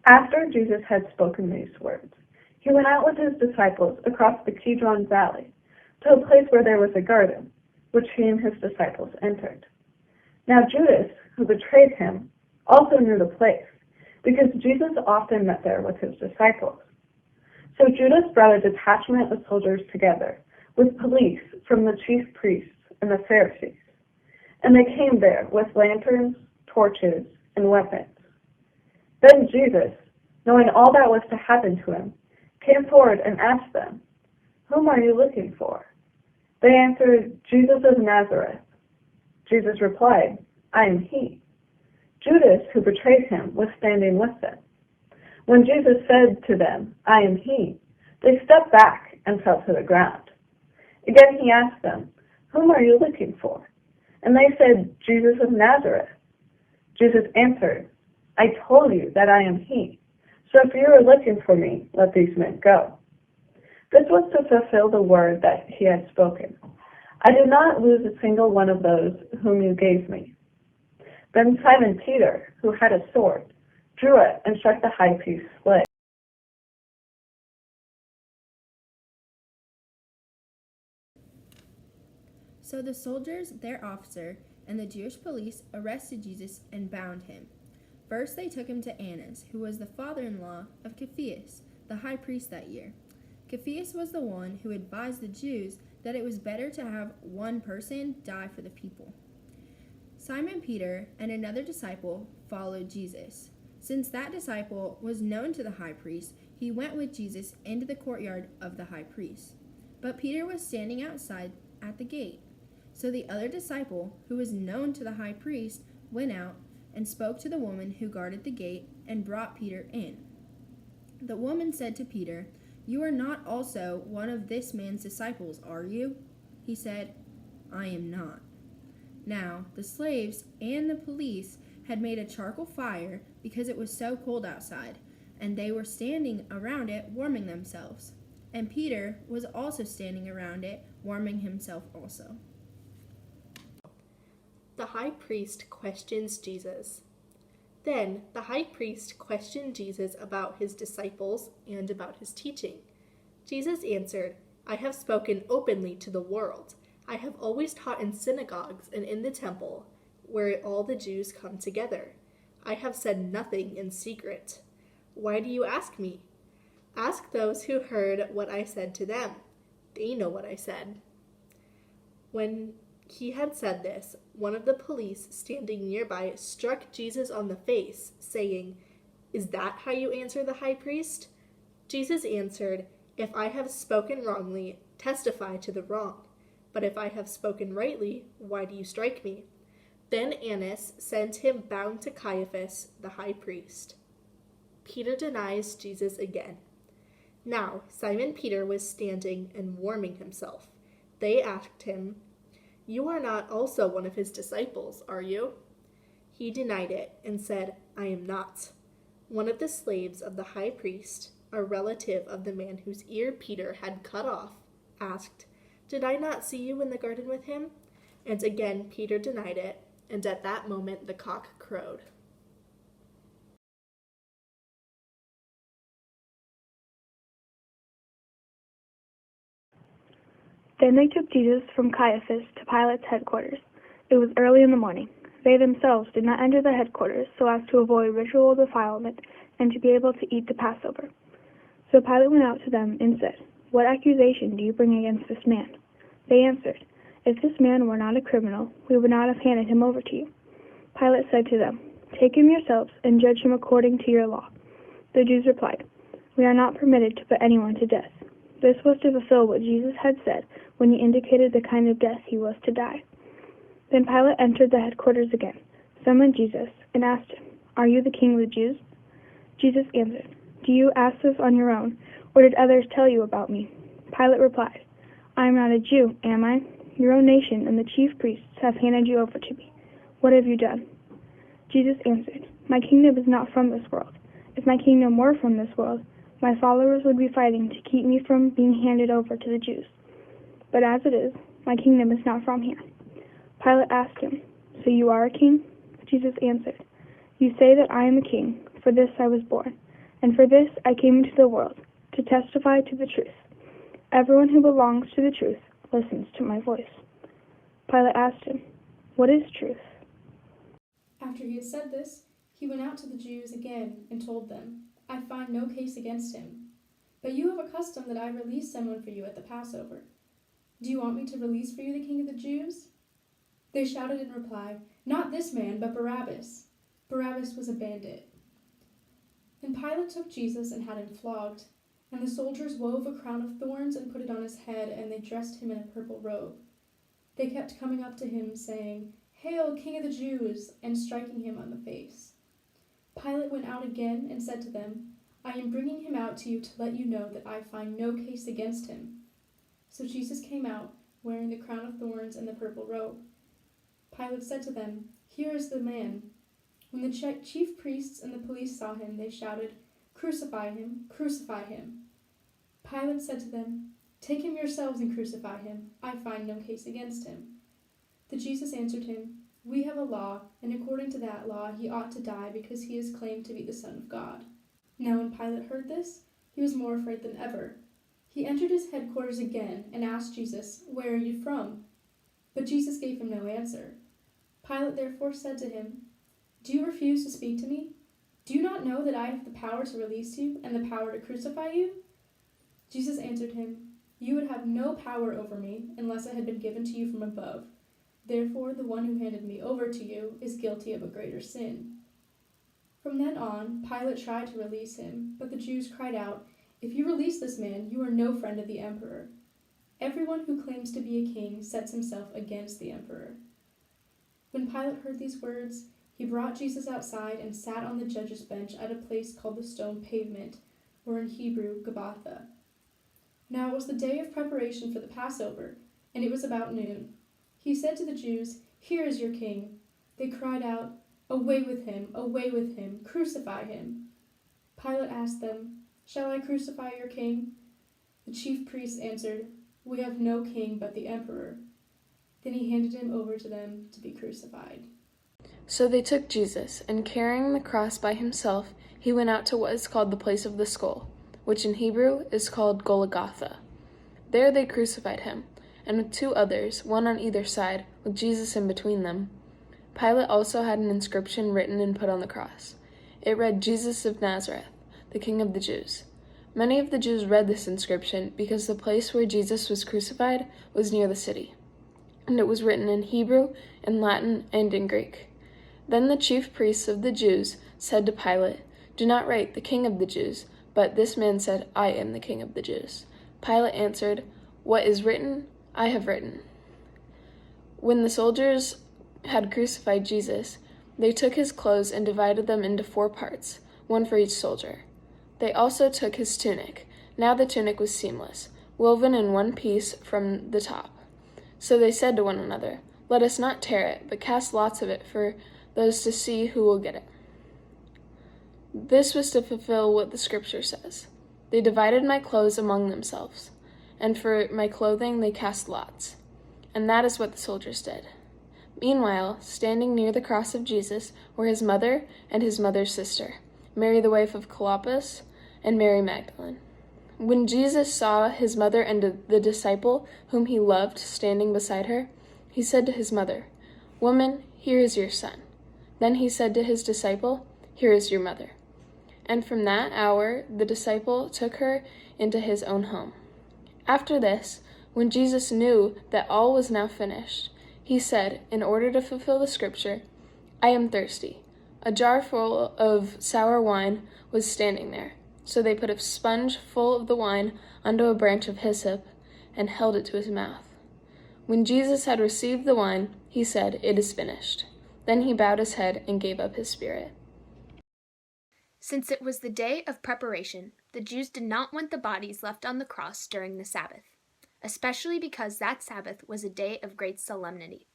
After Jesus had spoken these words, he went out with his disciples across the Kidron Valley to a place where there was a garden, which he and his disciples entered. Now Judas, who betrayed him, also knew the place, because Jesus often met there with his disciples. So Judas brought a detachment of soldiers together with police from the chief priests and the Pharisees, and they came there with lanterns, torches, and weapons. Then Jesus, knowing all that was to happen to him, came forward and asked them, "Whom are you looking for?" They answered, "Jesus of Nazareth." Jesus replied, "I am he." Judas, who betrayed him, was standing with them. When Jesus said to them, "I am he," they stepped back and fell to the ground. Again he asked them, "Whom are you looking for?" And they said, "Jesus of Nazareth." Jesus answered, "I told you that I am he. So if you are looking for me, let these men go." This was to fulfill the word that he had spoken. "I did not lose a single one of those whom you gave me." Then Simon Peter, who had a sword, drew it and struck the high priest's leg. So the soldiers, their officer, and the Jewish police arrested Jesus and bound him. First they took him to Annas, who was the father-in-law of Caiaphas, the high priest that year. Caiaphas was the one who advised the Jews that it was better to have one person die for the people. Simon Peter and another disciple followed Jesus. Since that disciple was known to the high priest, he went with Jesus into the courtyard of the high priest. But Peter was standing outside at the gate. So the other disciple, who was known to the high priest, went out and spoke to the woman who guarded the gate and brought Peter in. The woman said to Peter, "You are not also one of this man's disciples, are you?" He said, "I am not." Now, the slaves and the police had made a charcoal fire because it was so cold outside, and they were standing around it warming themselves. And Peter was also standing around it, warming himself also. The high priest questions Jesus. Then the high priest questioned Jesus about his disciples and about his teaching. Jesus answered, "I have spoken openly to the world. I have always taught in synagogues and in the temple, where all the Jews come together. I have said nothing in secret. Why do you ask me? Ask those who heard what I said to them. They know what I said." When he had said this, one of the police standing nearby struck Jesus on the face, saying, "Is that how you answer the high priest?" Jesus answered, "If I have spoken wrongly, testify to the wrong. But if I have spoken rightly, why do you strike me?" Then Annas sent him bound to Caiaphas, the high priest. Peter denies Jesus again. Now Simon Peter was standing and warming himself. They asked him, "You are not also one of his disciples, are you?" He denied it and said, "I am not." One of the slaves of the high priest, a relative of the man whose ear Peter had cut off, asked, "Did I not see you in the garden with him?" And again Peter denied it, and at that moment the cock crowed. Then they took Jesus from Caiaphas to Pilate's headquarters. It was early in the morning. They themselves did not enter the headquarters so as to avoid ritual defilement and to be able to eat the Passover. So Pilate went out to them and said, "What accusation do you bring against this man?" They answered, "If this man were not a criminal, we would not have handed him over to you." Pilate said to them, "Take him yourselves and judge him according to your law." The Jews replied, "We are not permitted to put anyone to death." This was to fulfill what Jesus had said when he indicated the kind of death he was to die. Then Pilate entered the headquarters again, summoned Jesus, and asked him, "Are you the king of the Jews?" Jesus answered, "Do you ask this on your own, or did others tell you about me?" Pilate replied, "I am not a Jew, am I? Your own nation and the chief priests have handed you over to me. What have you done?" Jesus answered, "My kingdom is not from this world. If my kingdom were from this world, my followers would be fighting to keep me from being handed over to the Jews. But as it is, my kingdom is not from here." Pilate asked him, "So you are a king?" Jesus answered, "You say that I am a king. For this I was born, and for this I came into the world, to testify to the truth. Everyone who belongs to the truth listens to my voice." Pilate asked him, "What is truth?" After he had said this, he went out to the Jews again and told them, "I find no case against him. But you have a custom that I release someone for you at the Passover. Do you want me to release for you the king of the Jews?" They shouted in reply, "Not this man, but Barabbas." Barabbas was a bandit. And Pilate took Jesus and had him flogged. And the soldiers wove a crown of thorns and put it on his head, and they dressed him in a purple robe. They kept coming up to him, saying, "Hail, King of the Jews!" and striking him on the face. Pilate went out again and said to them, "I am bringing him out to you to let you know that I find no case against him." So Jesus came out, wearing the crown of thorns and the purple robe. Pilate said to them, "Here is the man." When the chief priests and the police saw him, they shouted, "Crucify him! Crucify him!" Pilate said to them, "Take him yourselves and crucify him. I find no case against him." But Jesus answered him, "We have a law, and according to that law he ought to die because he is claimed to be the Son of God." Now when Pilate heard this, he was more afraid than ever. He entered his headquarters again and asked Jesus, "Where are you from?" But Jesus gave him no answer. Pilate therefore said to him, "Do you refuse to speak to me? Do you not know that I have the power to release you and the power to crucify you?" Jesus answered him, "You would have no power over me unless it had been given to you from above. Therefore the one who handed me over to you is guilty of a greater sin." From then on, Pilate tried to release him, but the Jews cried out, "If you release this man, you are no friend of the emperor. Everyone who claims to be a king sets himself against the emperor." When Pilate heard these words, he brought Jesus outside and sat on the judge's bench at a place called the Stone Pavement, or in Hebrew, Gabbatha. Now it was the day of preparation for the Passover, and it was about noon. He said to the Jews, "Here is your king." They cried out, "Away with him! Away with him! Crucify him!" Pilate asked them, "Shall I crucify your king?" The chief priests answered, "We have no king but the emperor." Then he handed him over to them to be crucified. So they took Jesus, and carrying the cross by himself, he went out to what is called the place of the skull, which in Hebrew is called Golgotha. There they crucified him, and with two others, one on either side, with Jesus in between them. Pilate also had an inscription written and put on the cross. It read, "Jesus of Nazareth, the King of the Jews." Many of the Jews read this inscription because the place where Jesus was crucified was near the city, and it was written in Hebrew, in Latin, and in Greek. Then the chief priests of the Jews said to Pilate, "Do not write, 'The King of the Jews,' but this man said, 'I am the King of the Jews.'" Pilate answered, "What is written, I have written." When the soldiers had crucified Jesus, they took his clothes and divided them into 4 parts, one for each soldier. They also took his tunic. Now the tunic was seamless, woven in one piece from the top. So they said to one another, "Let us not tear it, but cast lots of it for those to see who will get it." This was to fulfill what the scripture says. "They divided my clothes among themselves, and for my clothing they cast lots." And that is what the soldiers did. Meanwhile, standing near the cross of Jesus were his mother and his mother's sister, Mary the wife of Clopas, and Mary Magdalene. When Jesus saw his mother and the disciple whom he loved standing beside her, he said to his mother, "Woman, here is your son." Then he said to his disciple, "Here is your mother." And from that hour the disciple took her into his own home. After this, when Jesus knew that all was now finished, he said, in order to fulfill the scripture, "I am thirsty." A jar full of sour wine was standing there. So they put a sponge full of the wine onto a branch of hyssop and held it to his mouth. When Jesus had received the wine, he said, "It is finished." Then he bowed his head and gave up his spirit. Since it was the day of preparation, the Jews did not want the bodies left on the cross during the Sabbath, especially because that Sabbath was a day of great solemnity.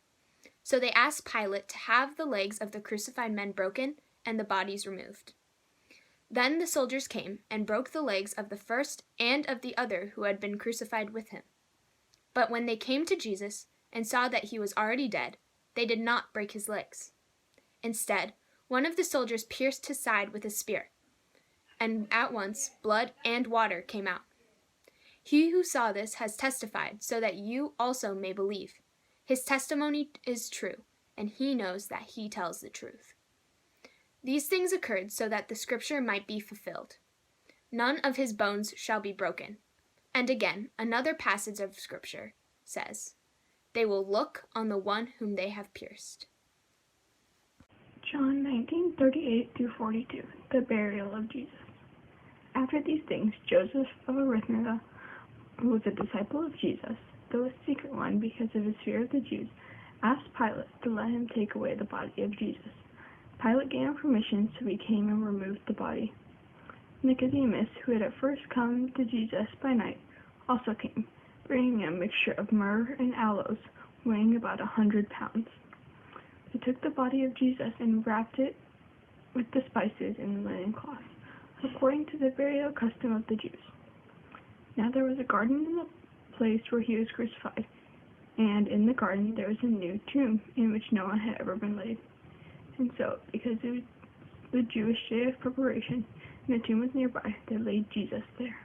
So they asked Pilate to have the legs of the crucified men broken and the bodies removed. Then the soldiers came and broke the legs of the first and of the other who had been crucified with him. But when they came to Jesus and saw that he was already dead, they did not break his legs. Instead, one of the soldiers pierced his side with a spear. and at once blood and water came out. He who saw this has testified, so that you also may believe. His testimony is true, and he knows that he tells the truth. These things occurred so that the scripture might be fulfilled. None of his bones shall be broken. And again, another passage of scripture says, they will look on the one whom they have pierced. John 19:38-42, the burial of Jesus. After these things, Joseph of Arimathea, who was a disciple of Jesus, though a secret one because of his fear of the Jews, asked Pilate to let him take away the body of Jesus. Pilate gave him permission, so he came and removed the body. Nicodemus, who had at first come to Jesus by night, also came, bringing a mixture of myrrh and aloes, weighing about 100 pounds. They took the body of Jesus and wrapped it with the spices in linen cloth, according to the burial custom of the Jews. Now there was a garden in the place where he was crucified, and in the garden there was a new tomb in which no one had ever been laid. And so, because it was the Jewish day of preparation, and the tomb was nearby, they laid Jesus there.